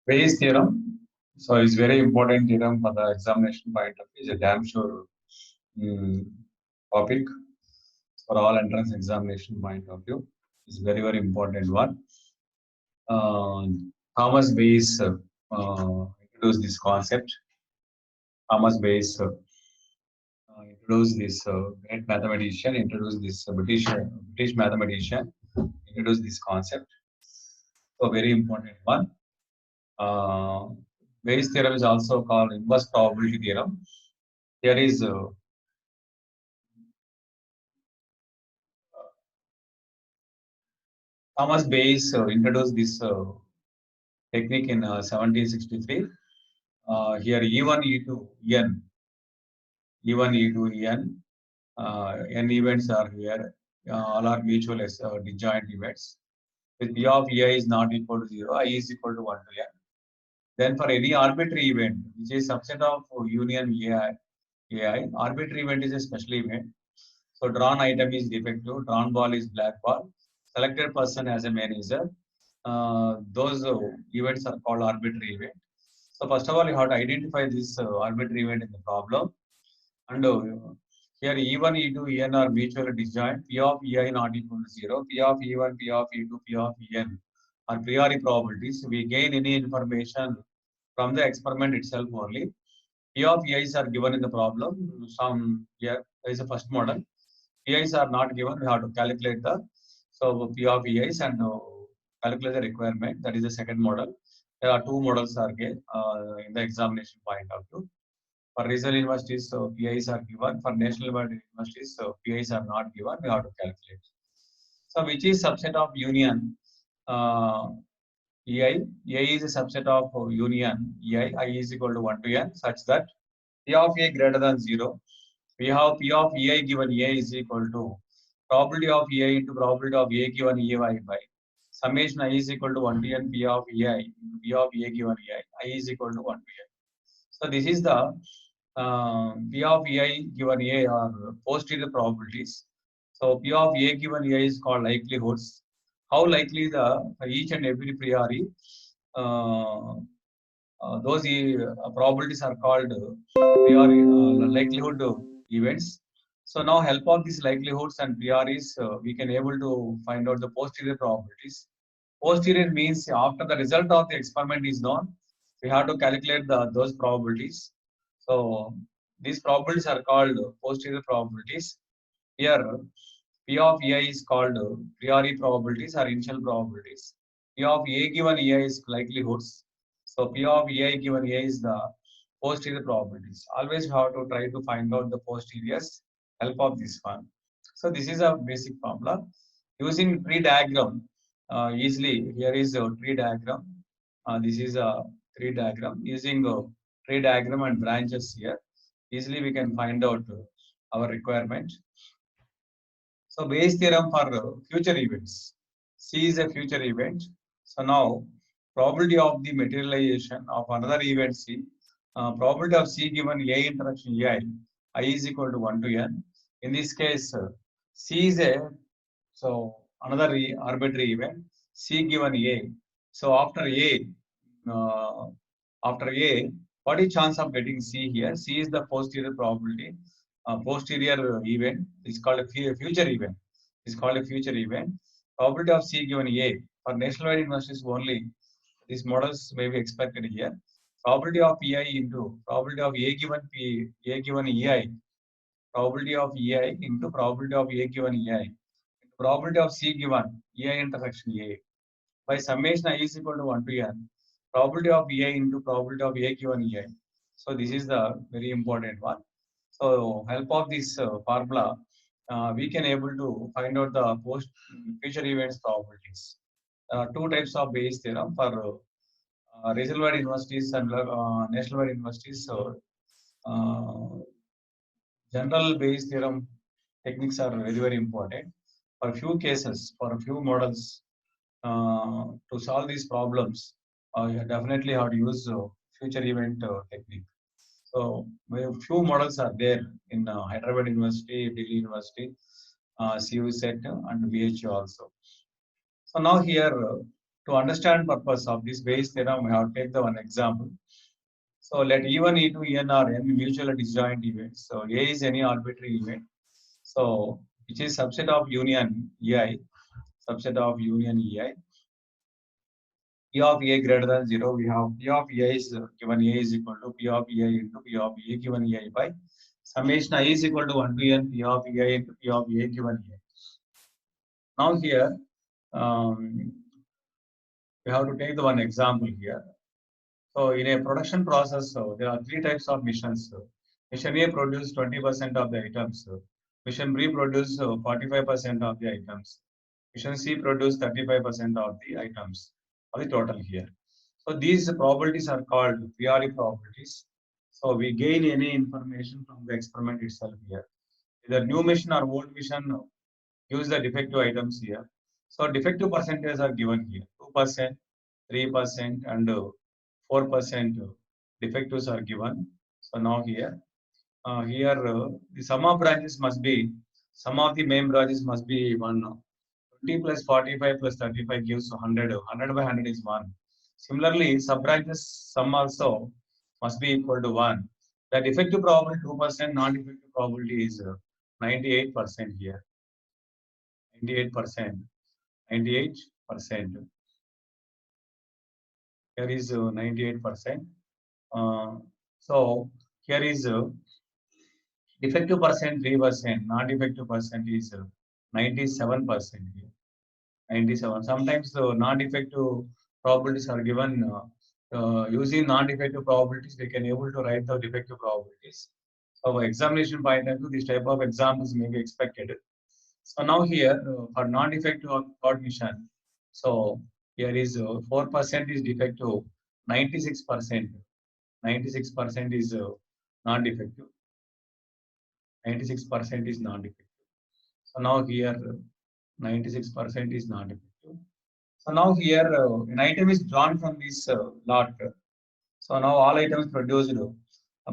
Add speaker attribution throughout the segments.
Speaker 1: Bayes theorem. So it's very important theorem for the examination point of view. It's a damn sure mm, topic for all entrance examination point of view. It's very important one. Uh, Thomas Bayes introduced this concept. Thomas Bayes introduced this great mathematician, introduced this British mathematician, introduced this concept. So very important one. Uh, Bayes theorem is also called inverse probability theorem. There is Thomas Bayes introduced this technique in 1763. Here E1, E2, N, E1, E2, N, N events are here. All are mutual disjoint events. With P of EI is not equal to 0, I is equal to 1 to N. Then for any arbitrary event, which is subset of union AI, arbitrary event is a special event. So drawn item is defective, drawn ball is black ball, selected person as a manager. Those events are called arbitrary event. So first of all, you have to identify this arbitrary event in the problem. And here E1, E2, En are mutually disjoint. P of Ei not equal to 0. P of E1, P of E2, P of En are priori probabilities. We gain any information from the experiment itself only. P of E's are given in the problem. Some here there is a first model. Pi's are not given. We have to calculate the P of E's and calculate the requirement. That is the second model. There are two models are given in the examination point of view. For regional universities, PIs are given. For national universities, PIs are not given. We have to calculate. So, which is subset of union uh, EI? EI is a subset of union EI. I is equal to 1 to n, such that P of A greater than 0. We have P of EI given A is equal to probability of EI into probability of A given EI by summation I is equal to 1 to n P of EI into P of A given EI. I is equal to 1 to n. So this is the P of EI given A are posterior probabilities. So P of A given A is called likelihoods. How likely the for each and every priori uh, those probabilities are called priori likelihood events. So now help of these likelihoods and prioris, we can able to find out the posterior probabilities. Posterior means after the result of the experiment is known, we have to calculate those probabilities. So these probabilities are called posterior probabilities. Here, P of EI is called priori probabilities or initial probabilities. P of A given EI is likelihoods. So P of EI given A is the posterior probabilities. Always have to try to find out the posteriors, help of this one. So this is a basic formula. Using tree diagram, easily here is a tree diagram. This is a tree diagram. Using a tree diagram and branches here, easily we can find out our requirement. So Bayes theorem for future events. C is a future event. So now probability of the materialization of another event C, probability of C given A interaction I is equal to 1 to n. In this case, C is a so another arbitrary event C given A. So uh, after A, what is chance of getting C here? C is the posterior probability. Posterior event is called a future event. Is called a future event. Probability of C given A for nationwide universities only. These models may be expected here. Probability of PI into probability of A given A given EI. Probability of EI into probability of A given EI. Probability of C given EI intersection A. By summation I is equal to 1 to n. Probability of EI into probability of A given EI. So this is the very important one. So help of this formula, we can able to find out the post future events probabilities. Two types of Bayes theorem for regional-wide universities and national-wide universities. So general Bayes theorem techniques are very important. For a few cases, for a few models, to solve these problems, you definitely have to use future event technique. So few models are there in Hyderabad University, Delhi University, CU set and BHU also. So now here To understand purpose of this Bayes theorem, we have to take the one example. So let E1, E2, En are n mutual disjoint events. So A is any arbitrary event. So which is subset of union EI, subset of union EI. P of A greater than 0, we have P of A is given A is equal to P of EI into P of A given EI by summation I is equal to 1 to N P of EI into P of A given EI. Now here, we have to take the one example here. So in a production process, there are three types of missions. Mission A produces 20% of the items. Mission B produces 45% of the items. Mission C produces 35% of the items of the total here. So these probabilities are called priori probabilities. So we gain any information from the experiment itself here. Either new mission or old mission use the defective items here. So defective percentages are given here. 2%, 3%, and 4% defectives are given. So now here, the sum of branches must be, sum of the main branches must be 1. 20 plus 45 plus 35 gives 100. 100 by 100 is 1. Similarly, sub branches sum also must be equal to 1. The defective probability 2%, non-defective probability is 98% here. 98%. 98%. Here is 98%. So here is defective percent 3%, non-defective percent is 97% here. 97. Sometimes the non-defective probabilities are given using non-defective probabilities. We can able to write the defective probabilities. So examination point of view, this type of examples may be expected. So now here for non-defective cognition, so here is 4% is defective, 96%. 96% is non-defective. 96% is non-defective. So now here 96% is non-defective. So now here an item is drawn from this lot. So now all items produced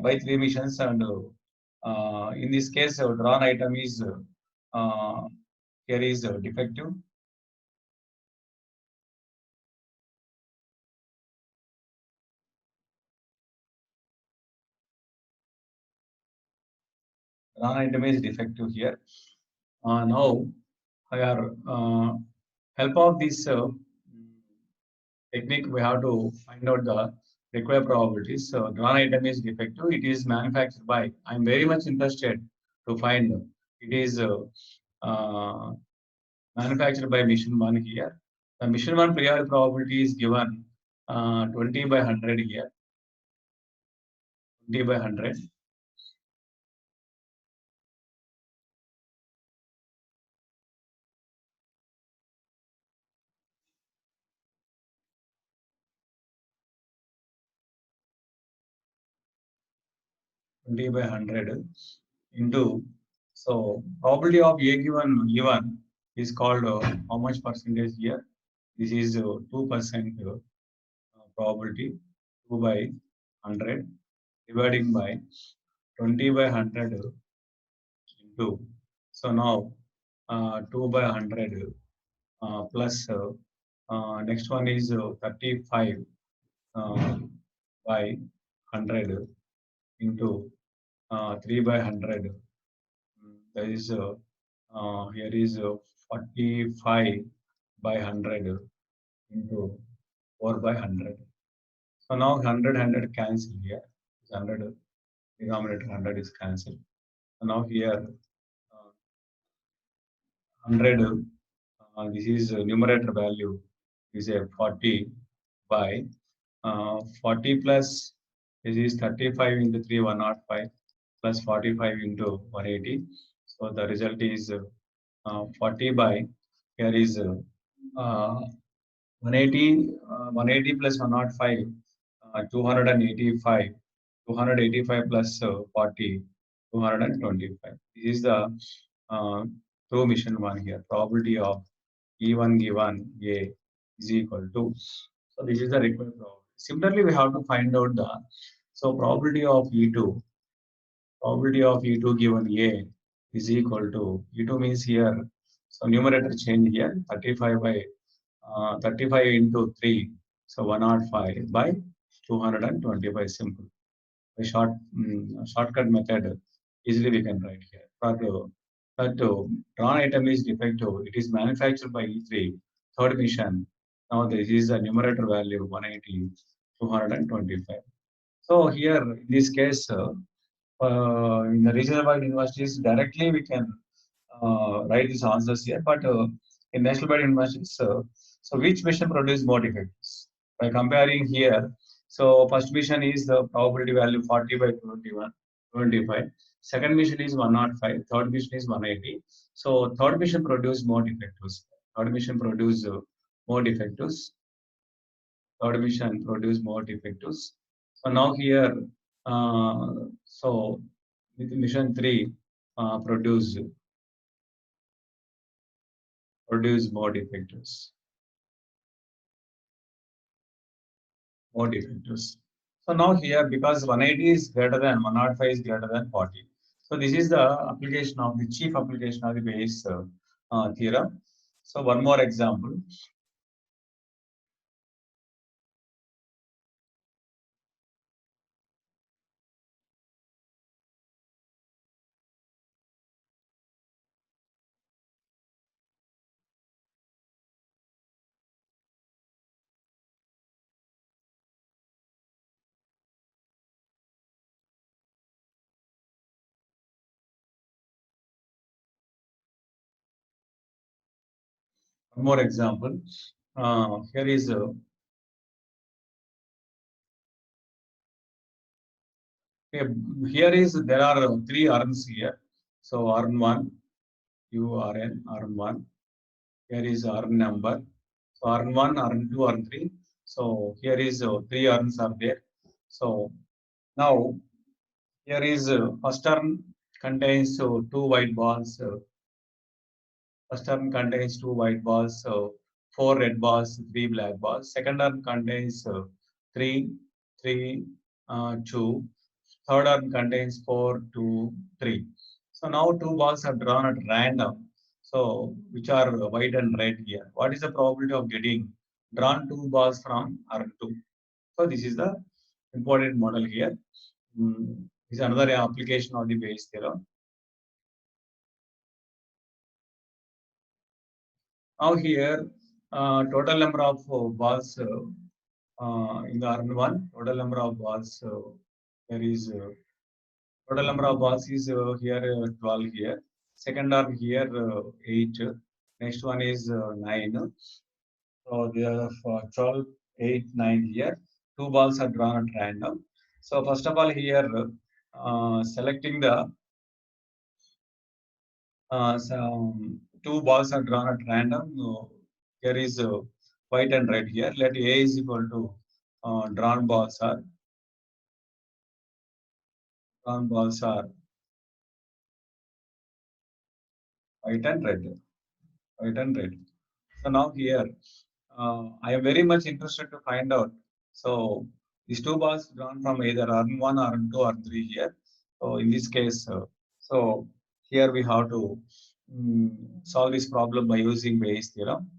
Speaker 1: by three missions, and in this case drawn item is here is defective. Drawn item is defective here. Now here help of this technique, we have to find out the required probabilities. So drawn item is defective. It is manufactured by. I am very much interested to find it is manufactured by mission one here. The mission one priori probability is given 20 by 100 here. 20 by 100. 20 by 100 into, so probability of A given is called how much percentage here? This is 2% probability, 2 by 100 dividing by 20 by 100 into, so now 2 by 100 plus next one is 35 by 100 into 3 by 100. There is here is 45 by 100 into 4 by 100. So now 100 cancel here. 100 denominator 100 is cancelled. So now here 100. This is numerator value is a 40 by 40 plus this is 35 into 3 105 plus 45 into 180. So the result is 40 by here is 180 180 plus 105 285 285 plus 40 225. This is the through mission one here. Probability of E1 given A is equal to. So this is the required probability. Similarly, we have to find out the probability of E2. Probability of E2 given A is equal to, E2 means here, so numerator change here 35 by 35 into 3. So 105 by 225 simple. A shortcut method easily we can write here. But drawn item is defective. It is manufactured by E3, third mission. Now this is a numerator value 180, 225. So here in this case, in the regional wide universities, directly we can write these answers here. But in national wide universities, so which mission produce more defects? By comparing here, so first mission is the probability value 40 by 21, 25. Second mission is 105. Third mission is 180. So third mission produce more defectives. Third mission produce more defectives. Third mission produce more defectives. So now here, uh, so with mission 3 produce more defectives. More defectives. So now here, because 180 is greater than 105 is greater than 40. So this is the application of the chief application of the Bayes theorem. So one more example. One more example. Here is here is there are three urns here. So urn one, urn one. Here is urn number. So urn one, urn two, urn three. So here is three urns are there. So now here is first urn contains two white balls. First term contains two white balls, four red balls, three black balls. Second term contains three, three, two. Third term contains four, two, three. So now two balls are drawn at random. So which are white and red here. What is the probability of getting drawn two balls from R2? So this is the important model here. This is another application of the Bayes theorem. Now here, total number of balls in the Rn1, total number of balls there is total number of balls is here 12 here. Second arm here 8. Next one is 9. So there are 12, 8, 9 here. Two balls are drawn at random. So first of all here selecting the two balls are drawn at random. Here is white and red here. Let A is equal to drawn balls are white and red. White and red. So now here, I am very much interested to find out. So these two balls drawn from either Rn1, Rn2, Rn3 here. So in this case, so here we have to solve this problem by using Bayes theorem.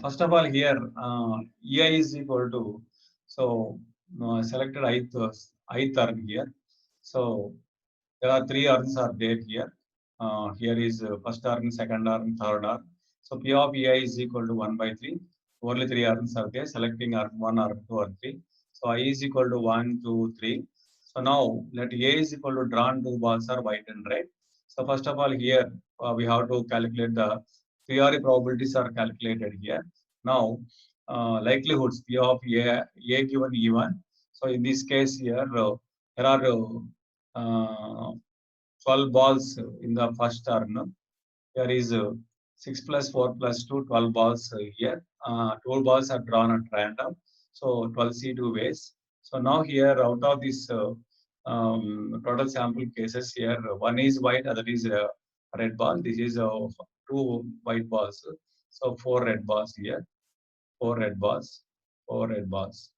Speaker 1: First of all, here EI is equal to so selected ith arm here. So there are three arms are there here. Here is first arm, second arm, third arm. So P of EI is equal to 1 by 3. Only three arms are there, selecting arm 1, arm 2, arm 3. So I is equal to 1, 2, 3. So now let A is equal to drawn two balls are white and red. So first of all here we have to calculate the priori probabilities are calculated here. Now likelihoods P of A given E1. So in this case here there are 12 balls in the first turn. There is 6 plus 4 plus 2, 12 balls here. 12 balls are drawn at random. So 12 C2 ways. So now here out of this total sample cases here. One is white, other is red ball. This is two white balls. So four red balls here, four red balls, four red balls.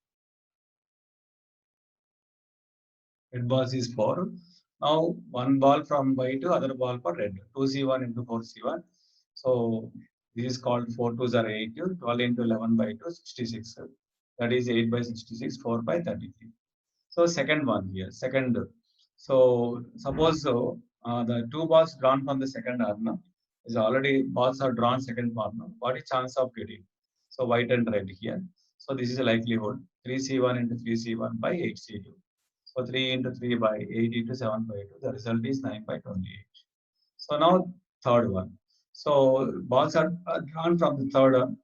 Speaker 1: Red balls is four. Now one ball from white to other ball for red. 2C1 into 4C1. So this is called 4 2s are 8. 12 into 11 by 2, 66. That is 8 by 66, 4 by 33. So second one here, second. So suppose the two balls drawn from the second arm is already balls are drawn second corner. What is chance of getting? So white and red here. So this is a likelihood 3C1 into 3C1 by 8C2. So 3 into 3 by 8 into 7 by 2. The result is 9 by 28. So now third one. So balls are drawn from the third arm.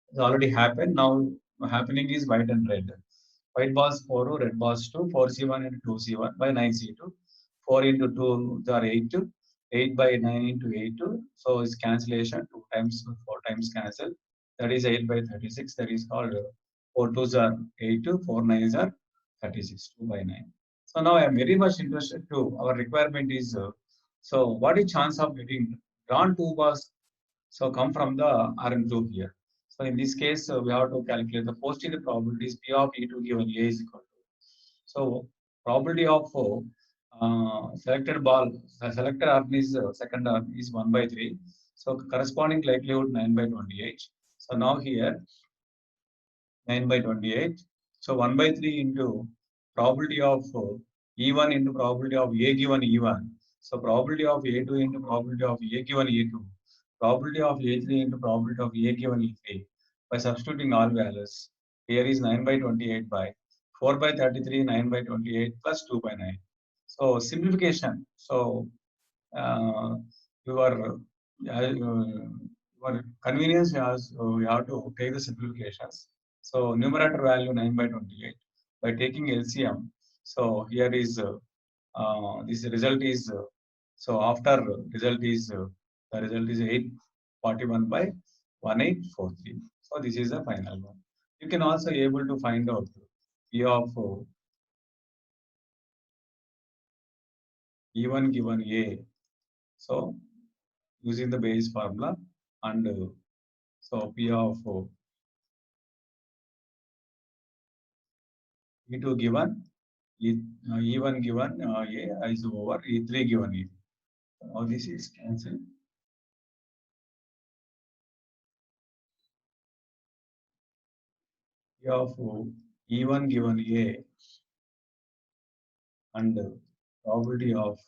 Speaker 1: It's already happened. Now happening is white and red. White balls 4, red balls 2, 4C1 into 2C1 by 9C2. 4 into 2 are 8, 8 by 9 into 8. So it's cancellation, 2 times 4 times cancel. That is 8 by 36. That is called 4 2s are 8, 4 9s are 36, 2 by 9. So now I am very much interested to our requirement is so what is chance of getting drawn two balls so come from the RM group here. So in this case, we have to calculate the posterior probabilities P of E2 given A is equal to. So probability of selected ball, selected arm is second arm is 1 by 3. So corresponding likelihood 9 by 28. So now here 9 by 28. So 1 by 3 into probability of E1 into probability of A given E1. So probability of A2 into probability of A given A2. Probability of A3 into probability of A given E3. By substituting all values. Here is 9 by 28 by 4 by 33, 9 by 28 plus 2 by 9. So simplification. So uh, your your convenience has you have to take the simplifications. So numerator value 9 by 28 by taking LCM. So here is this result is so after result is the result is 841 by 1843. So this is the final one. You can also able to find out P of E1 given A. So using the base formula and so P of E2 given E1 given A is over E3 given E. Now this is cancelled. P of E1 given A and probability of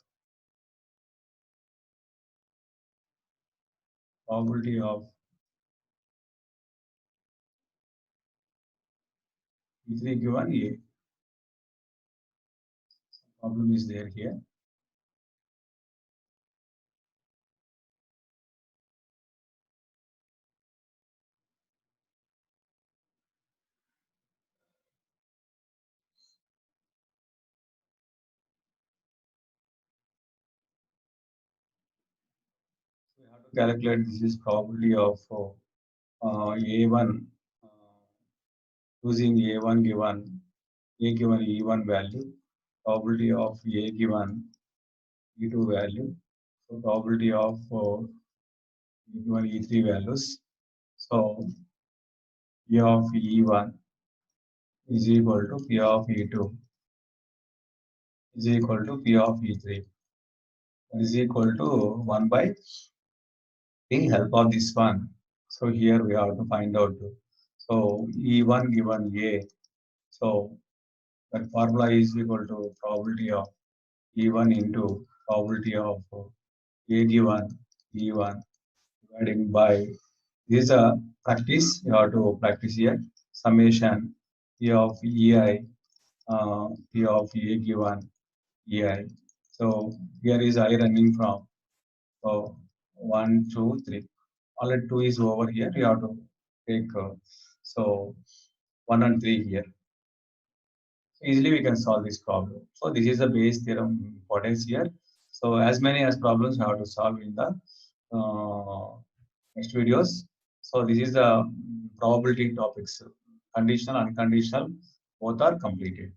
Speaker 1: E3 given A. Problem is there here. So we have to calculate this is probability of A1 using A1 given A given E1 value, probability of A given E2 value, so probability of E given E3 values. So P of E1 is equal to P of E2 is equal to P of E3 is equal to 1 by the help of this one. So here we have to find out. So E1 given A. So that formula is equal to probability of E1 into probability of A given E1 dividing by this is a practice. You have to practice here. Summation P of EI P of A given EI. So here is I running from so 1, 2, 3. Already 2 is over here. You have to take so 1 and 3 here. So easily we can solve this problem. So this is the base theorem importance here. So as many as problems we have to solve in the next videos. So this is the probability topics. Conditional, unconditional, both are completed.